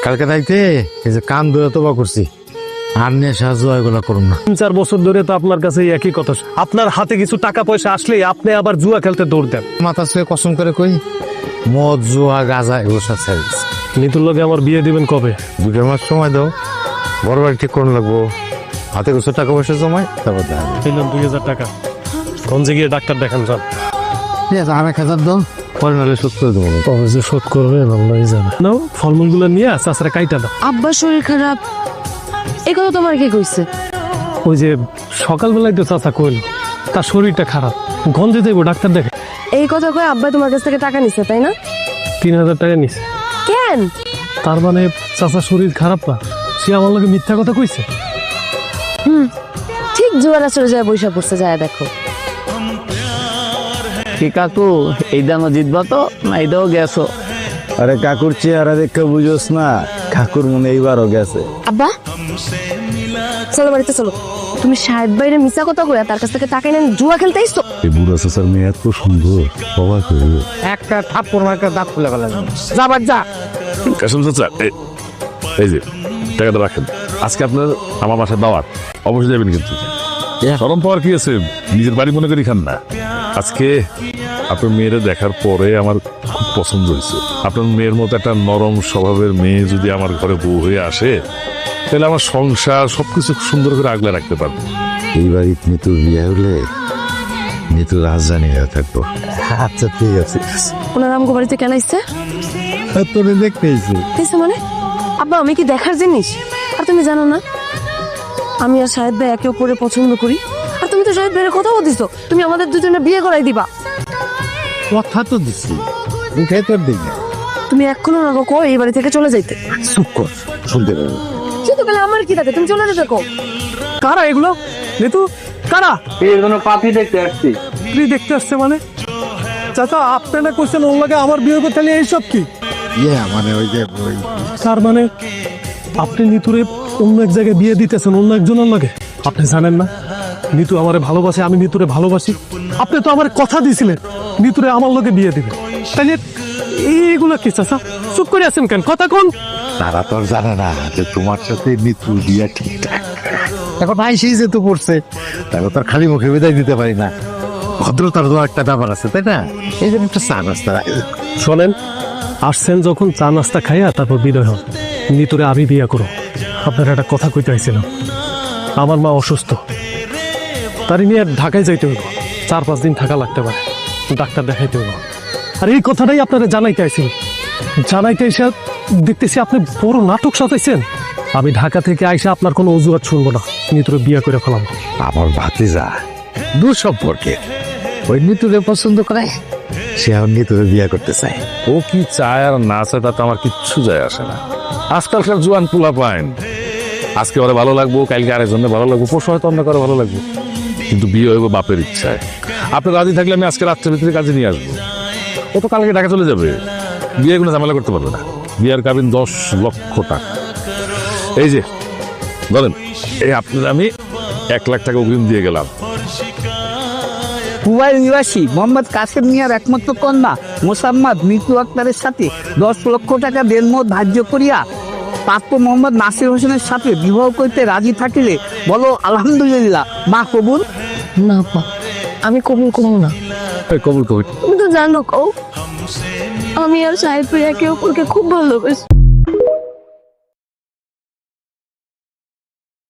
কালকে রাইতে এই যে কান ধরে তোবা করছি, আর নিয়ে সাহায্য এগুলো করুন না। 3-4 বছর ধরে তো আপনার কাছে একই কথা, আপনার হাতে কিছু টাকা পয়সা আসলেই আপনি আবার জুয়া খেলতে দৌড় দেন। মাথা ছুঁয়ে কসম করে কই, মদ জুয়া গাঁজা এগুলো সব সার্ভিস। নিতুর লগে আমার বিয়ে দিবেন কবে? 2 মাস সময় দাও, বড় বাড়ি ঠিক করুন লাগবো, হাতে কিছু টাকা পয়সা জমায় তারপর দেখা যাবে। দিলাম 2000 টাকা, গঞ্জে গিয়ে ডাক্তার দেখান যান। ঠিক আছে, 1000 দাও, পরে নাহলে শোধ করে দেবো। কবে যে শোধ করবে আল্লাহই জানে। নাও ফলমূলগুলো নিয়ে চাচারা কাইটা দাও। আব্বার শরীর খারাপ, এই কথা তোমার কে কইছে? ওই যে সকালবেলায় তো চাচা কইল তার শরীরটা খারাপ, গঞ্জে যাইবো ডাক্তার দেখে। এই কথা কয়ে আব্বা তোমার কাছ থেকে টাকা নিছে তাই না? 3000 টাকা নিছে। কেন? তার মানে চাচার শরীর খারাপ না, সে আমার লগে মিথ্যা কথা কইছে। ঠিক জোয়ার আসরে যায় বৈশা পড়ছে, যায় দেখো। কি কাকু, এই দামও জিতবা তো না এইটাও গেছো? আরে কাকুর চেহারা দেখে বুঝোস না, কাকুর মনে এইবারও গেছে। আব্বা চলো বাড়িতে চলো। তুমি সাহেব বাইরে মিছা কথা কইয়া তার কাছ থেকে টাকা এনে জুয়া খেলতে আইছো? এই বুড়া চাচার মেয়ে এত সুন্দর, অবাক হয়ে গেল। একটা থাপ্পড় মার্কা দাঁত খুলে ফেলা যাবার যা। কাসেম চাচা, এই যে টাকাটা রাখেন, আজকে আপনার আমার বাসায় দাওয়াত, অবশ্যই যাবেন কিন্তু। শরম পাওয়ার কি আছে, নিজের বাড়ি মনে করি খান না। আজকে আপনার মেয়েরা দেখার পরে আমার খুব পছন্দ হয়েছে। আপনার মেয়ের মতো একটা নরম স্বভাবের মেয়ে যদি আমার ঘরে বউ হয়ে আসে, তাহলে আমার সংসার সবকিছু সুন্দর করে আগলে রাখতে পারবো। এই বাড়ি নিতুর বিয়ে হলে নিতু রাজধানী হয়ে থাকবো। আচ্ছা ঠিক আছে, ওনার আমগো বাড়িতে কেন আইছে? তোরে দেখতে এসেছি। আইছে মানে? আব্বা আমি কি দেখার জিনিস? আর তুমি জানো না আমি আর সাহেব ভাই একে অপরের পছন্দ করি? আর তুমি তো সাহেব ভাইয়ের কথাও দিছো তুমি আমাদের দুজনে বিয়ে করাই দিবা। কথা তো দিচ্ছি, উঠে তোর দিন। তুমি এখনো না কো এই বাড়ি থেকে চলে যাইতে। চুপ কর, শুনতে পাবো। শুধু গেলে আমার কি থাকে, তুমি চলে যেতে কো। কারা এগুলো? নিতু কারা? এই জন্য পাপি দেখতে আসছি। তুই দেখতে আসছে মানে? চাচা আপনারা কোশ্চেন ওর লাগে আমার বিয়ে করতে হলে এইসব কি? মানে ওই যে ওই তার মানে আপনি নিতুরে অন্য এক জায়গায় বিয়ে দিতেছেন অন্য একজনের লাগে? আপনি জানেন না নিতু আমারে ভালোবাসে, আমি নিতুরে ভালোবাসি। আপনি তো আমার কথা দিয়েছিলেন নিতুরে আমার লগে বিয়ে দিবেন, তাহলে এইগুলো কি চাচা? চুপ করে আছেন কেন? কথা কোন? তারা তো আর জানে না যে তোমার সাথে নিতুর বিয়ে ঠিকঠাক। এখন আইসেই যেহেতু পড়ছে, তাকে তো আর খালি মুখে বিদায় দিতে পারি না। ভদ্রতার তো একটা ব্যাপার আছে তাই না? এই জন্য একটা চা নাস্তা। শোনেন, আসছেন যখন চা নাস্তা খাইয়া তারপর বিদায় হন। নিতুরে আমি বিয়ে করো। আপনার একটা কথা কইতে আইছিলাম, আমার মা অসুস্থ, তারই নিয়ে ঢাকায় যাইতে হইব। 4-5 দিন থাকা লাগতে পারে, ডাক্তার দেখাইতে হইব। আর এই কথাটাই আপনারা জানাইতে আইছি। জানাইতে এসে দেখতেছি আপনি বড় নাটক সাজাইছেন। আমি ঢাকা থেকে আইসা আপনার কোনো অজুহাত শুনবো না, নিতুরে বিয়ে করে ফেলাম। আমার ভাতিজা দূর সম্পর্কে ওই নিতুরে পছন্দ করে, সে এখন নিতুরে বিয়ে করতে চায়। ও কি চায় আর না চায় তাতে আমার কিচ্ছু যায় আসে না। আজকালকার জোয়ান পোলা পাইন, আজকে ওরা ভালো লাগবো, কালকে আরেকজনে ভালো লাগবো, পরশু হয়তো অন্য কারো ভালো লাগবে, কিন্তু বিয়ে হইব বাপের ইচ্ছায়। আপনি রাজি থাকলে আমি আজকে রাত্রের ভিতরে কাজে নিয়ে আসবো। ও তো কালকে ঢাকা চলে যাবে, বিয়ে কোনো ঝামেলা করতে পারবে না। বিয়ের কাবিন 10 লক্ষ টাকা। এই যে ধরেন, এই আপনার আমি 1 লাখ টাকা অগ্রিম দিয়ে গেলাম। কুবাইল নিবাসী মোহাম্মদ কাসেম মিয়ার একমাত্র কন্যা মোসাম্মদ মিতু আক্তারের সাথে 10 লক্ষ টাকা দেনমোহর ধার্য করিয়া পাপ্পু মোহাম্মদ নাসির হোসেনের সাথে বিবাহ করতে রাজি থাকিলে বলো আলহামদুলিল্লাহ। মা কবুল? না আব্বা, আমি কবুল করবো না। কবুল কবুল। তুমি তো জানো কও আমি আর সাহেব ভাই একে অপরকে খুব ভালোবাসি।